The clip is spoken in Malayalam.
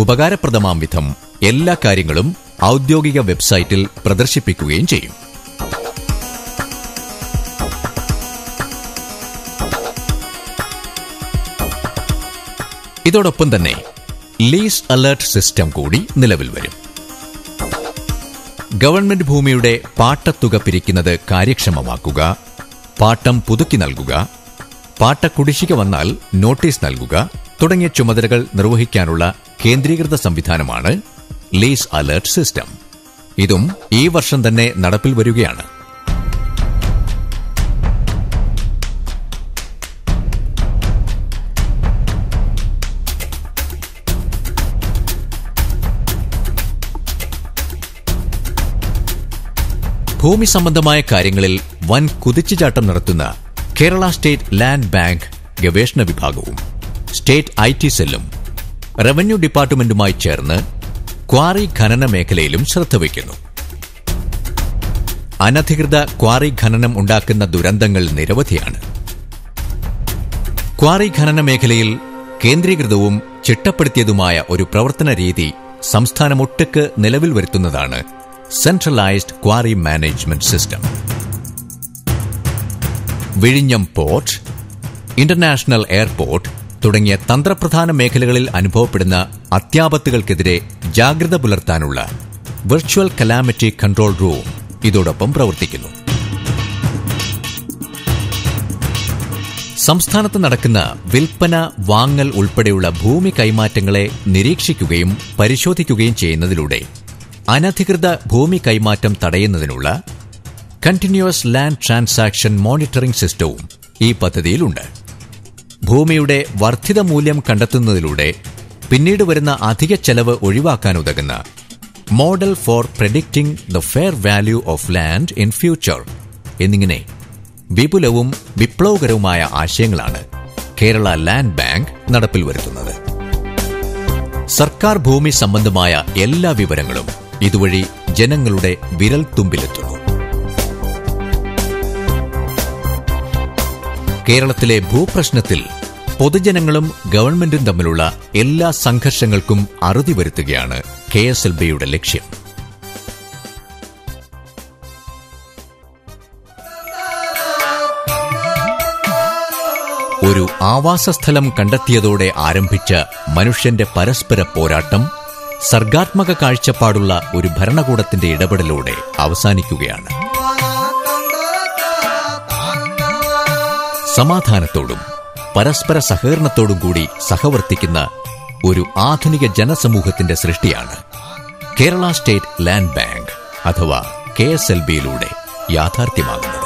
ഉപകാരപ്രദമാം വിധം എല്ലാ കാര്യങ്ങളും ഔദ്യോഗിക വെബ്സൈറ്റിൽ പ്രദർശിപ്പിക്കുകയും ചെയ്യും. ഇതോടൊപ്പം തന്നെ ലീസ് അലർട്ട് സിസ്റ്റം കൂടി നിലവിൽ വരും. ഗവൺമെന്റ് ഭൂമിയുടെ പാട്ടത്തുക പിരിക്കുന്നത് കാര്യക്ഷമമാക്കുക, പാട്ടം പുതുക്കി നൽകുക, പാട്ടക്കുടിശ്ശിക വന്നാൽ നോട്ടീസ് നൽകുക തുടങ്ങിയ ചുമതലകൾ നിർവഹിക്കാനുള്ള കേന്ദ്രീകൃത സംവിധാനമാണ് ലീസ് അലർട്ട് സിസ്റ്റം. ഇതും ഈ വർഷം തന്നെ നടപ്പിൽ വരികയാണ്. ഭൂമി സംബന്ധമായ കാര്യങ്ങളിൽ വൻ കുതിച്ചുചാട്ടം നടത്തുന്ന കേരള സ്റ്റേറ്റ് ലാൻഡ് ബാങ്ക് ഗവേഷണ വിഭാഗവും സ്റ്റേറ്റ് IT സെല്ലും റവന്യൂ ഡിപ്പാർട്ട്മെന്റുമായി ചേർന്ന് ക്വാറി ഖനന മേഖലയിലും ശ്രദ്ധ വയ്ക്കുന്നു. അനധികൃത ക്വാറി ഖനനം ഉണ്ടാക്കുന്ന ദുരന്തങ്ങൾ നിരവധിയാണ്. ക്വാറി ഖനന മേഖലയിൽ കേന്ദ്രീകൃതവും ചിട്ടപ്പെടുത്തിയതുമായ ഒരു പ്രവർത്തന രീതി സംസ്ഥാനമൊട്ടുക്ക് നിലവിൽ വരുത്തുന്നതാണ് സെൻട്രലൈസ്ഡ് ക്വാറി മാനേജ്മെന്റ് സിസ്റ്റം. വിഴിഞ്ഞം പോർട്ട്, ഇന്റർനാഷണൽ എയർപോർട്ട് തുടങ്ങിയ തന്ത്രപ്രധാന മേഖലകളിൽ അനുഭവപ്പെടുന്ന അത്യാപത്തുകൾക്കെതിരെ ജാഗ്രത പുലർത്താനുള്ള വെർച്വൽ കലാമിറ്റി കൺട്രോൾ റൂം ഇതോടൊപ്പം പ്രവർത്തിക്കുന്നു. സംസ്ഥാനത്ത് നടക്കുന്ന വിൽപ്പന, വാങ്ങൽ ഉൾപ്പെടെയുള്ള ഭൂമി കൈമാറ്റങ്ങളെ നിരീക്ഷിക്കുകയും പരിശോധിക്കുകയും ചെയ്യുന്നതിലൂടെ അനധികൃത ഭൂമി കൈമാറ്റം തടയുന്നതിനുള്ള കണ്ടിന്യൂസ് ലാൻഡ് ട്രാൻസാക്ഷൻ മോണിറ്ററിംഗ് സിസ്റ്റവും ഈ പദ്ധതിയിലുണ്ട്. ഭൂമിയുടെ വർദ്ധിത മൂല്യം കണ്ടെത്തുന്നതിലൂടെ പിന്നീട് വരുന്ന അധിക ചെലവ് ഒഴിവാക്കാനുതകുന്ന model for predicting the fair value of land in future എന്നിങ്ങനെ വിപുലവും വിപ്ലവകരവുമായ ആശയങ്ങളാണ് കേരള ലാൻഡ് ബാങ്ക് നടപ്പിൽ വരുത്തുന്നത്. സർക്കാർ ഭൂമി സംബന്ധമായ എല്ലാ വിവരങ്ങളും ഇതുവഴി ജനങ്ങളുടെ വിരൽത്തുമ്പിലെത്തുന്നു. കേരളത്തിലെ ഭൂപ്രശ്നത്തിൽ പൊതുജനങ്ങളും ഗവൺമെന്റും തമ്മിലുള്ള എല്ലാ സംഘർഷങ്ങൾക്കും അറുതി വരുത്തുകയാണ് KSLBയുടെ ലക്ഷ്യം. ഒരു ആവാസസ്ഥലം കണ്ടെത്തിയതോടെ ആരംഭിച്ച മനുഷ്യന്റെ പരസ്പര പോരാട്ടം സർഗാത്മക കാഴ്ചപ്പാടുള്ള ഒരു ഭരണകൂടത്തിന്റെ ഇടപെടലോടെ അവസാനിക്കുകയാണ്. സമാധാനത്തോടും പരസ്പര സഹകരണത്തോടും കൂടി സഹവർത്തിക്കുന്ന ഒരു ആധുനിക ജനസമൂഹത്തിന്റെ സൃഷ്ടിയാണ് കേരള സ്റ്റേറ്റ് ലാൻഡ് ബാങ്ക് അഥവാ KSLBയിലൂടെ യാഥാർത്ഥ്യമാകുന്നത്.